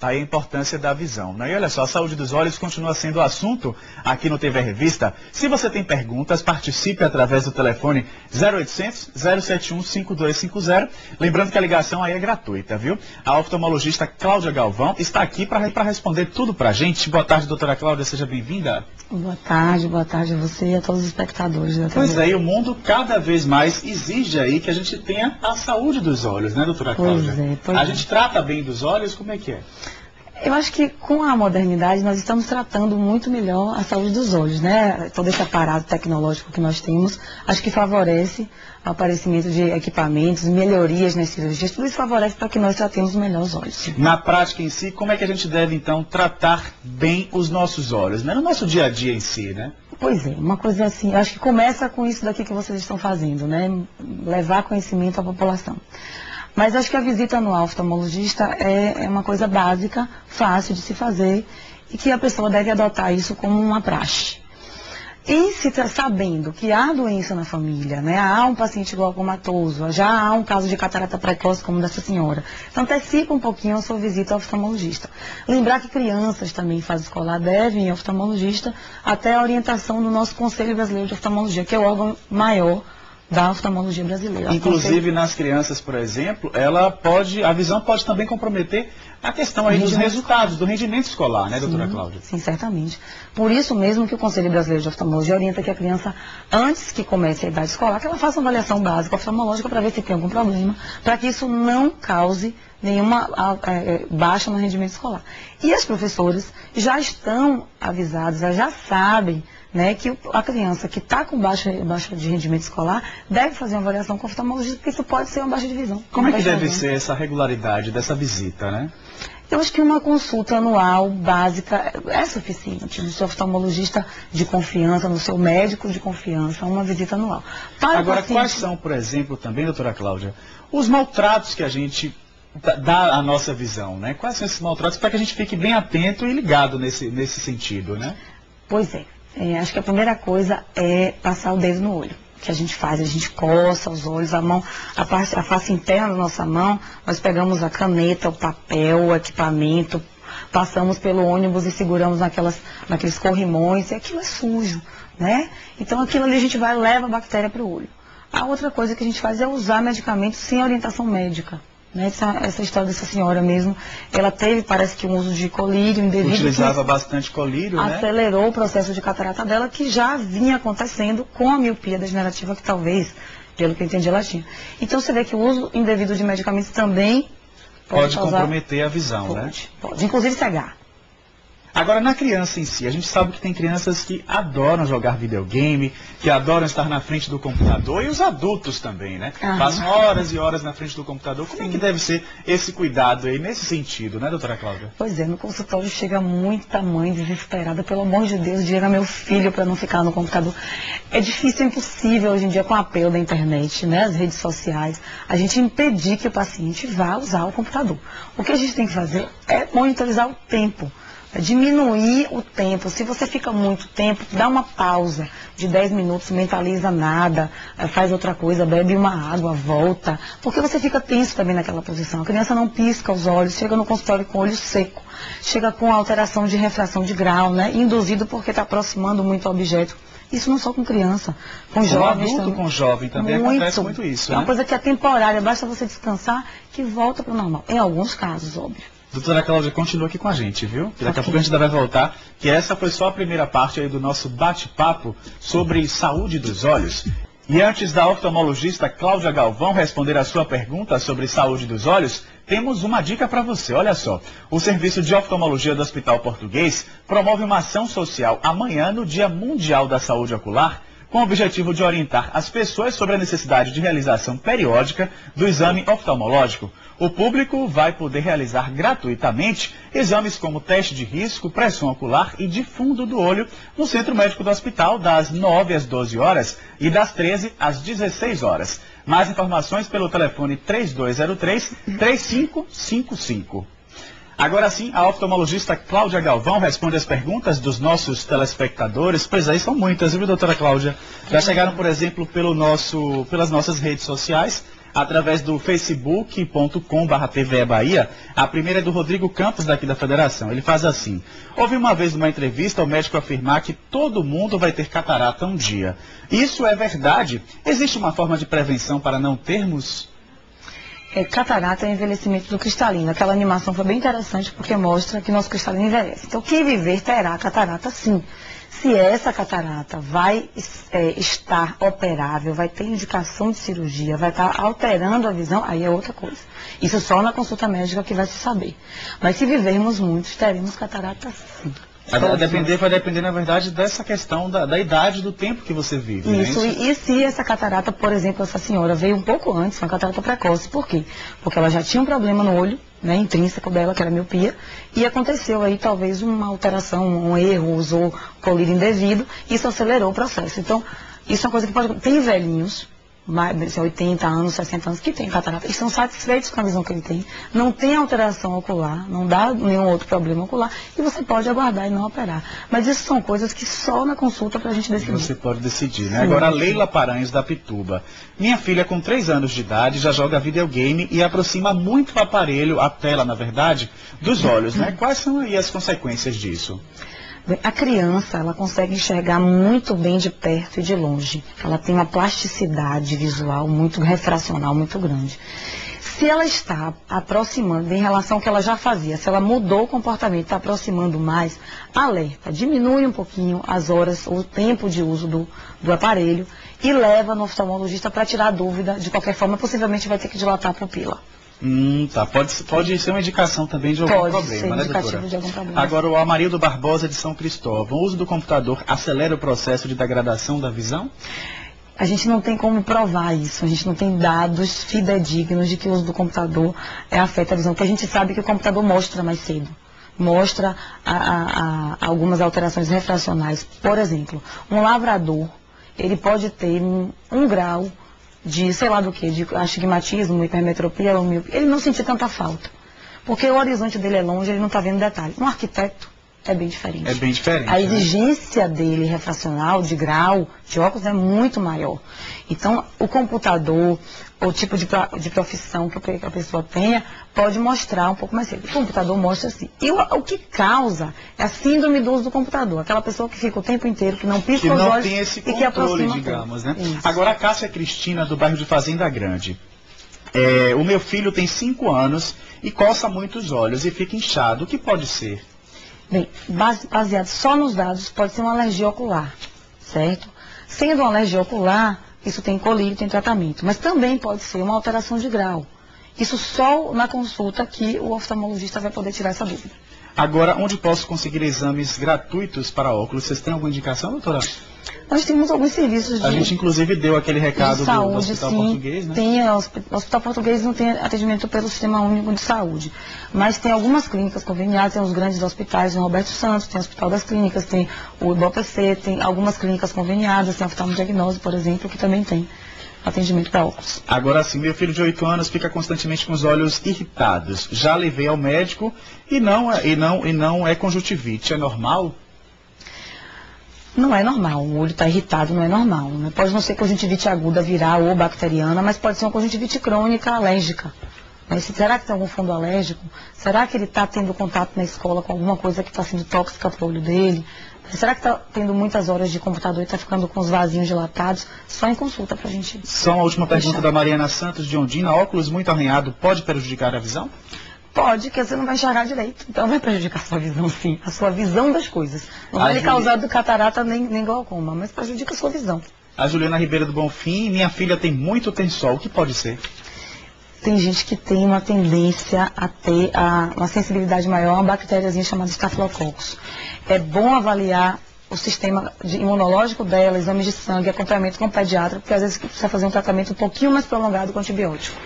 Tá aí a importância da visão, né? E olha só, a saúde dos olhos continua sendo assunto aqui no TV Revista. Se você tem perguntas, participe através do telefone 0800 071 5250. Lembrando que a ligação aí é gratuita, viu? A oftalmologista Cláudia Galvão está aqui para responder tudo pra gente. Boa tarde, doutora Cláudia, seja bem-vinda. Boa tarde a você e a todos os espectadores da TV. Pois é, e o mundo cada vez mais exige aí que a gente tenha a saúde dos olhos, né, doutora Cláudia? Pois é. A gente trata bem dos olhos, como é que é? Eu acho que com a modernidade nós estamos tratando muito melhor a saúde dos olhos, né? Todo esse aparato tecnológico que nós temos, acho que favorece o aparecimento de equipamentos, melhorias nas cirurgias, tudo isso favorece para que nós tratemos melhor os olhos. Na prática em si, como é que a gente deve então tratar bem os nossos olhos, né? No nosso dia a dia em si, né? Pois é, uma coisa assim, acho que começa com isso daqui que vocês estão fazendo, né? Levar conhecimento à população. Mas acho que a visita no oftalmologista é uma coisa básica, fácil de se fazer e que a pessoa deve adotar isso como uma praxe. E se sabendo que há doença na família, né, há um paciente glaucomatoso, já há um caso de catarata precoce como dessa senhora, então antecipa um pouquinho a sua visita ao oftalmologista. Lembrar que crianças também em fase escolar devem ir ao oftalmologista até a orientação do nosso Conselho Brasileiro de Oftalmologia, que é o órgão maior da oftalmologia brasileira. Inclusive nas crianças, por exemplo, a visão pode também comprometer a questão aí dos resultados, do rendimento escolar, né, doutora Cláudia? Sim, certamente. Por isso mesmo que o Conselho Brasileiro de Oftalmologia orienta que a criança, antes que comece a idade escolar, que ela faça uma avaliação básica oftalmológica para ver se tem algum problema, para que isso não cause nenhuma baixa no rendimento escolar. E as professoras já estão avisadas, já sabem, né, que a criança que está com baixa de rendimento escolar deve fazer uma avaliação com o oftalmologista, porque isso pode ser uma baixa de visão. Como é que deve ser essa regularidade dessa visita, né? Eu acho que uma consulta anual básica é suficiente. No seu oftalmologista de confiança, no seu médico de confiança, uma visita anual. Agora, quais são, por exemplo, também, doutora Cláudia, os maltratos que a gente dá à nossa visão, né? Quais são esses maltratos para que a gente fique bem atento e ligado nesse sentido, né? Pois é. Acho que a primeira coisa é passar o dedo no olho. Que a gente faz, a gente coça os olhos, a mão, a face interna da nossa mão, nós pegamos a caneta, o papel, o equipamento, passamos pelo ônibus e seguramos naqueles corrimões, e aquilo é sujo, né? Então aquilo ali a gente leva a bactéria para o olho. A outra coisa que a gente faz é usar medicamentos sem orientação médica. Essa história dessa senhora mesmo, ela teve, parece que um uso de colírio indevido. Utilizava bastante colírio, né? Acelerou o processo de catarata dela, que já vinha acontecendo com a miopia degenerativa, que talvez, pelo que eu entendi, ela tinha. Então você vê que o uso indevido de medicamentos também pode comprometer a visão, né? Pode, inclusive cegar. Agora, na criança em si, a gente sabe que tem crianças que adoram jogar videogame, que adoram estar na frente do computador, e os adultos também, né? Passam horas e horas na frente do computador. Como é que deve ser esse cuidado aí, nesse sentido, né, doutora Cláudia? Pois é, no consultório chega muita mãe desesperada, pelo amor de Deus, diga meu filho para não ficar no computador. É difícil, é impossível hoje em dia, com o apelo da internet, né, as redes sociais, a gente impedir que o paciente vá usar o computador. O que a gente tem que fazer é monitorizar o tempo. Diminuir o tempo. Se você fica muito tempo, dá uma pausa de 10 minutos, mentaliza nada, faz outra coisa, bebe uma água, volta. Porque você fica tenso também naquela posição. A criança não pisca os olhos, chega no consultório com o olho seco, chega com alteração de refração de grau, né? Induzido porque está aproximando muito o objeto. Isso não só com criança, com jovens adulto, também. Com jovem também acontece muito isso, É uma né? coisa que é temporária, basta você descansar que volta para o normal. Em alguns casos, óbvio. Doutora Cláudia, continua aqui com a gente, viu? Daqui a pouco a gente ainda vai voltar, que essa foi só a primeira parte aí do nosso bate-papo sobre saúde dos olhos. E antes da oftalmologista Cláudia Galvão responder a sua pergunta sobre saúde dos olhos, temos uma dica para você. Olha só, o Serviço de Oftalmologia do Hospital Português promove uma ação social amanhã no Dia Mundial da Saúde Ocular, com o objetivo de orientar as pessoas sobre a necessidade de realização periódica do exame oftalmológico. O público vai poder realizar gratuitamente exames como teste de risco, pressão ocular e de fundo do olho no Centro Médico do Hospital das 9 às 12 horas e das 13 às 16 horas. Mais informações pelo telefone 3203-3555. Agora sim, a oftalmologista Cláudia Galvão responde as perguntas dos nossos telespectadores. Pois aí são muitas, viu, doutora Cláudia? Já chegaram, por exemplo, pelas nossas redes sociais. através do facebook.com/TVE Bahia. A primeira é do Rodrigo Campos, daqui da Federação. Ele faz assim: ouvi uma vez numa entrevista o médico afirmar que todo mundo vai ter catarata um dia. Isso é verdade? Existe uma forma de prevenção para não termos? Catarata é envelhecimento do cristalino. Aquela animação foi bem interessante porque mostra que nosso cristalino envelhece. Então, quem viver terá catarata sim. Se essa catarata vai estar operável, vai ter indicação de cirurgia, vai estar alterando a visão, aí é outra coisa. Isso só na consulta médica que vai se saber. Mas se vivermos muitos, teremos catarata sim. Vai depender, na verdade, dessa questão da idade, do tempo que você vive. Isso, né? E se essa catarata, por exemplo, essa senhora veio um pouco antes, uma catarata precoce, por quê? Porque ela já tinha um problema no olho, né, intrínseco dela, que era miopia, e aconteceu aí talvez uma alteração, um erro, usou colírio indevido, e isso acelerou o processo. Então, isso é uma coisa que pode... Tem velhinhos, mais 80 anos, 60 anos, que tem catarata, eles são satisfeitos com a visão que ele tem, não tem alteração ocular, não dá nenhum outro problema ocular, e você pode aguardar e não operar. Mas isso são coisas que só na consulta pra gente decidir. Você pode decidir, né? Sim. Agora, a Leila Paranhos, da Pituba. Minha filha, com 3 anos de idade, já joga videogame e aproxima muito o aparelho, a tela, na verdade, dos olhos, né? Quais são aí as consequências disso? A criança, ela consegue enxergar muito bem de perto e de longe. Ela tem uma plasticidade visual muito refracional, muito grande. Se ela está aproximando em relação ao que ela já fazia, se ela mudou o comportamento, está aproximando mais, alerta, diminui um pouquinho as horas, o tempo de uso do aparelho e leva no oftalmologista para tirar a dúvida. De qualquer forma, possivelmente vai ter que dilatar a pupila. Tá. Pode ser uma indicação também de algum problema, né, doutora? De algum problema. Agora, o Amarildo Barbosa, de São Cristóvão. O uso do computador acelera o processo de degradação da visão? A gente não tem como provar isso. A gente não tem dados fidedignos de que o uso do computador afeta a visão. Porque a gente sabe que o computador mostra mais cedo. Mostra algumas alterações refracionais. Por exemplo, um lavrador, ele pode ter um grau de, sei lá do que, de astigmatismo, hipermetropia, ele não sentir tanta falta. Porque o horizonte dele é longe, ele não está vendo detalhe. Um arquiteto é bem diferente. É bem diferente. A exigência dele, refracional, de grau, de óculos, é muito maior. Então, o computador, o tipo de profissão que a pessoa tenha, pode mostrar um pouco mais cedo. O computador mostra assim. E o que causa é a síndrome do uso do computador. Aquela pessoa que fica o tempo inteiro, que não pisca os olhos tem esse e que aproxima, digamos, né? Isso. Agora, a Cássia Cristina, do bairro de Fazenda Grande. O meu filho tem 5 anos e coça muito os olhos e fica inchado. O que pode ser? Bem, baseado só nos dados, pode ser uma alergia ocular, certo? Sendo uma alergia ocular, isso tem colírio, tem tratamento. Mas também pode ser uma alteração de grau. Isso só na consulta que o oftalmologista vai poder tirar essa dúvida. Agora, onde posso conseguir exames gratuitos para óculos? Vocês têm alguma indicação, doutora? Nós temos alguns serviços de... A gente, inclusive, deu aquele recado de saúde, do Hospital sim, Português, né? O Hospital Português não tem atendimento pelo Sistema Único de Saúde, mas tem algumas clínicas conveniadas, tem os grandes hospitais, o Roberto Santos, tem o Hospital das Clínicas, tem o IBOPC, tem algumas clínicas conveniadas, tem a Oftalmodiagnose, por exemplo, que também tem atendimento para óculos. Agora sim, meu filho de 8 anos fica constantemente com os olhos irritados. Já levei ao médico e não é conjuntivite. É normal? Não é normal. O olho está irritado, não é normal. Né? Pode não ser conjuntivite aguda, viral ou bacteriana, mas pode ser uma conjuntivite crônica alérgica. Mas será que tem algum fundo alérgico? Será que ele está tendo contato na escola com alguma coisa que está sendo tóxica para o olho dele? Será que está tendo muitas horas de computador e está ficando com os vasinhos dilatados? Só em consulta para a gente. Só uma última pergunta da Mariana Santos, de Ondina. Óculos muito arranhado pode prejudicar a visão? Pode, que você não vai enxergar direito. Então vai prejudicar a sua visão, sim. A sua visão das coisas. Não vai lhe causar catarata nem glaucoma, mas prejudica a sua visão. A Juliana Ribeiro do Bonfim. Minha filha tem muito tensol. O que pode ser? Tem gente que tem uma tendência a ter uma sensibilidade maior a uma bactériazinha chamada Staphylococcus. É bom avaliar o sistema imunológico dela, exames de sangue, acompanhamento com o pediatra, porque às vezes precisa fazer um tratamento um pouquinho mais prolongado com antibiótico.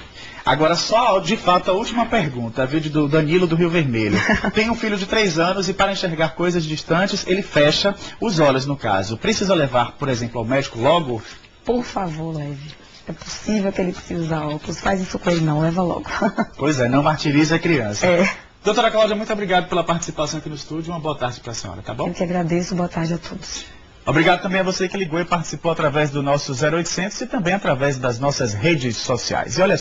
Agora, só, de fato, a última pergunta, a vídeo do Danilo do Rio Vermelho. Tem um filho de 3 anos e para enxergar coisas distantes, ele fecha os olhos, no caso. Precisa levar, por exemplo, ao médico logo? Por favor, leve. É possível que ele precise usar óculos. Faz isso com ele não, leva logo. Pois é, não martirize a criança. É. Doutora Cláudia, muito obrigado pela participação aqui no estúdio. Uma boa tarde para a senhora, tá bom? Eu que agradeço. Boa tarde a todos. Obrigado também a você que ligou e participou através do nosso 0800 e também através das nossas redes sociais. E olha